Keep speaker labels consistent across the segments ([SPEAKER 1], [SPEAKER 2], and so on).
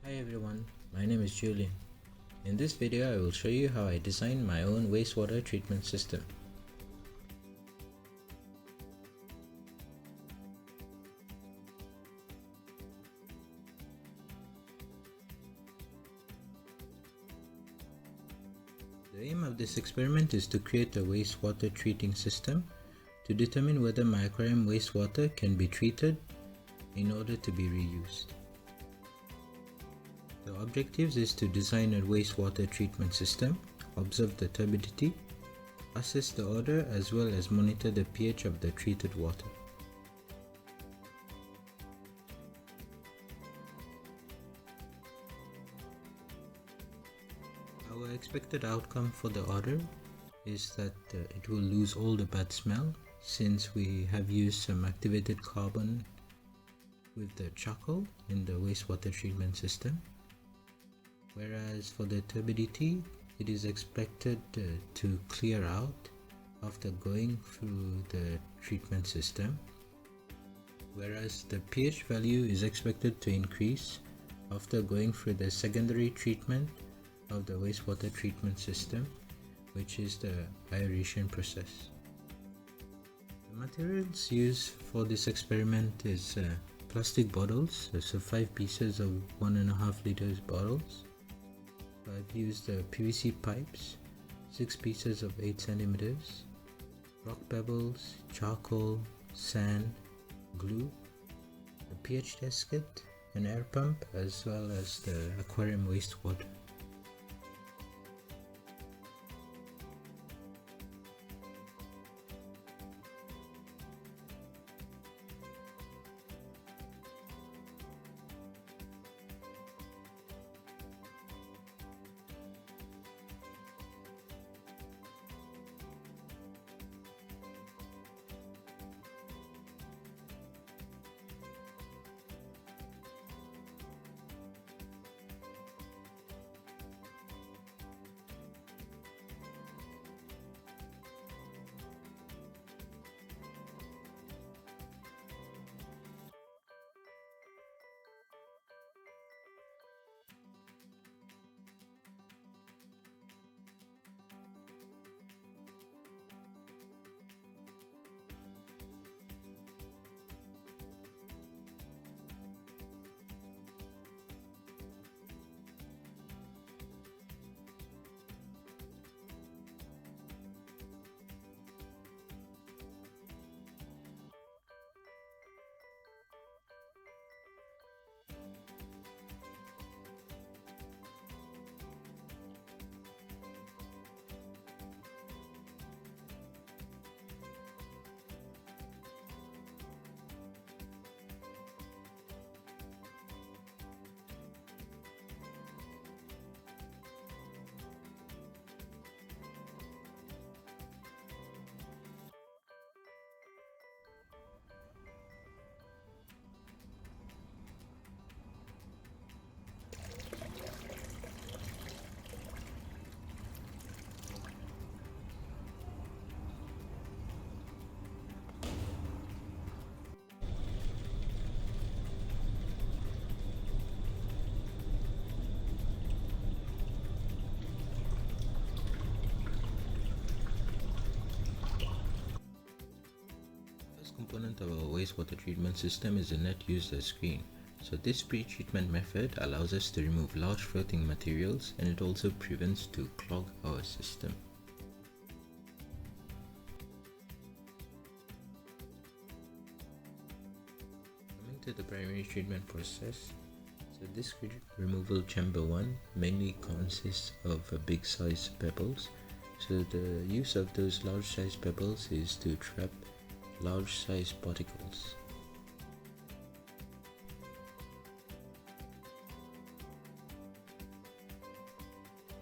[SPEAKER 1] Hi everyone, my name is Julian. In this video I will show you how I designed my own wastewater treatment system. The aim of this experiment is to create a wastewater treating system to determine whether my aquarium wastewater can be treated in order to be reused. The objectives is to design a wastewater treatment system, observe the turbidity, assess the odor as well as monitor the pH of the treated water. Our expected outcome for the odor is that it will lose all the bad smell since we have used some activated carbon with the charcoal in the wastewater treatment system. Whereas for the turbidity, it is expected to clear out after going through the treatment system, whereas the pH value is expected to increase after going through the secondary treatment of the wastewater treatment system, which is the aeration process. The materials used for this experiment is plastic bottles, so 5 pieces of 1.5 liters bottles. I've used PVC pipes, 6 pieces of 8 centimeters, rock pebbles, charcoal, sand, glue, a pH test kit, an air pump, as well as the aquarium wastewater. Component of our wastewater treatment system is a net user screen. So this pre-treatment method allows us to remove large floating materials, and it also prevents to clog our system. Coming to the primary treatment process, so this removal chamber 1 mainly consists of big size pebbles. So the use of those large size pebbles is to trap large size particles.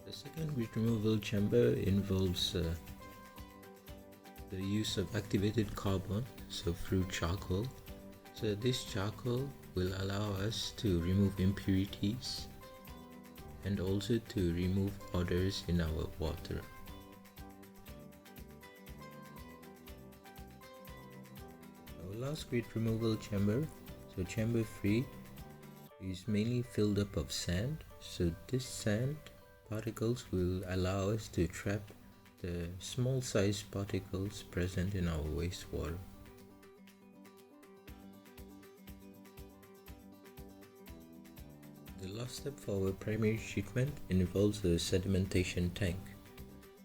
[SPEAKER 1] The second grit removal chamber involves the use of activated carbon, so through charcoal. So this charcoal will allow us to remove impurities and also to remove odors in our water. Our last grit removal chamber, so chamber 3, is mainly filled up of sand, so this sand particles will allow us to trap the small sized particles present in our wastewater. The last step for our primary treatment involves a sedimentation tank.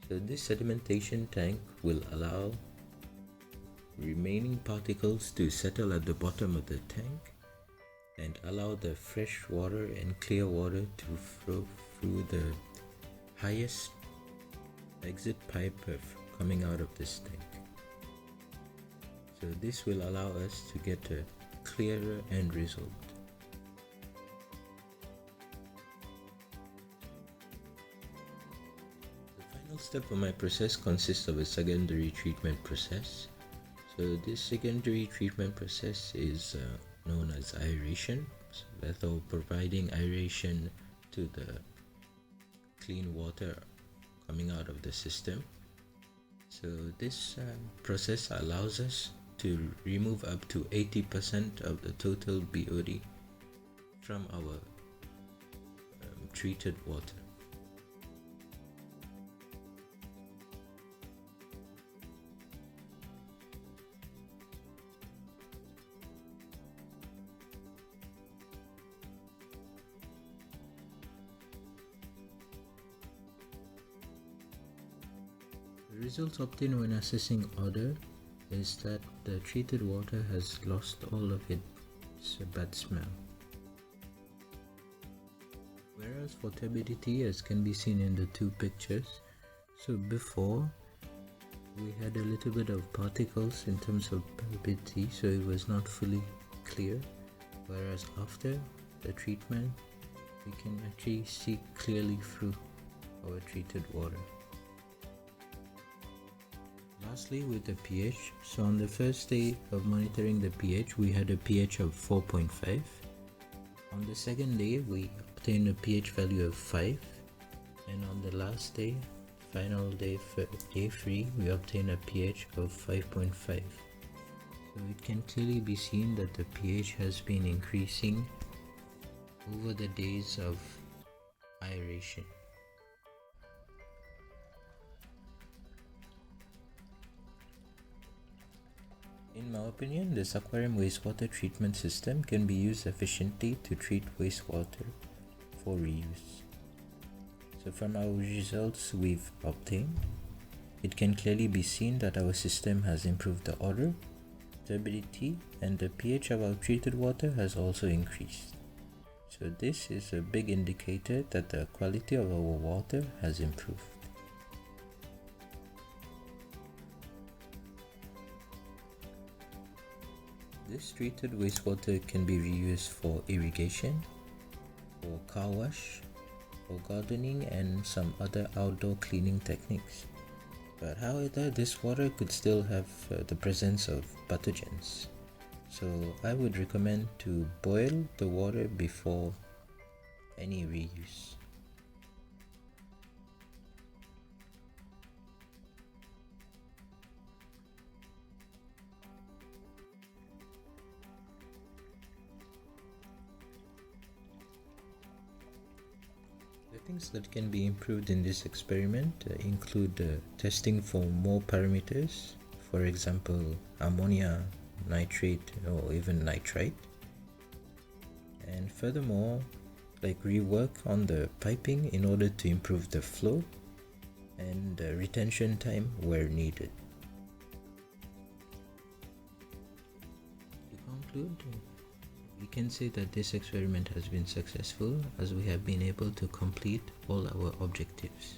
[SPEAKER 1] So this sedimentation tank will allow remaining particles to settle at the bottom of the tank and allow the fresh water and clear water to flow through the highest exit pipe coming out of this tank. So this will allow us to get a clearer end result. The final step of my process consists of a secondary treatment process. So this secondary treatment process is known as aeration, so providing aeration to the clean water coming out of the system. So this process allows us to remove up to 80% of the total BOD from our treated water. The results obtained when assessing odor is that the treated water has lost all of its bad smell. Whereas for turbidity, as can be seen in the two pictures, so before we had a little bit of particles in terms of turbidity, so it was not fully clear, whereas after the treatment we can actually see clearly through our treated water. Lastly, with the pH, so on the first day of monitoring the pH, we had a pH of 4.5. On the second day, we obtained a pH value of 5, and on the last day, final day for day 3, we obtained a pH of 5.5. So it can clearly be seen that the pH has been increasing over the days of aeration. In my opinion, this aquarium wastewater treatment system can be used efficiently to treat wastewater for reuse. So from our results we've obtained, it can clearly be seen that our system has improved the odor, turbidity, and the pH of our treated water has also increased. So this is a big indicator that the quality of our water has improved. This treated wastewater can be reused for irrigation, for car wash, for gardening, and some other outdoor cleaning techniques. But however, this water could still have the presence of pathogens. So I would recommend to boil the water before any reuse. The things that can be improved in this experiment include testing for more parameters, for example ammonia, nitrate, or even nitrite, and furthermore rework on the piping in order to improve the flow and retention time where needed. To conclude, we can say that this experiment has been successful as we have been able to complete all our objectives.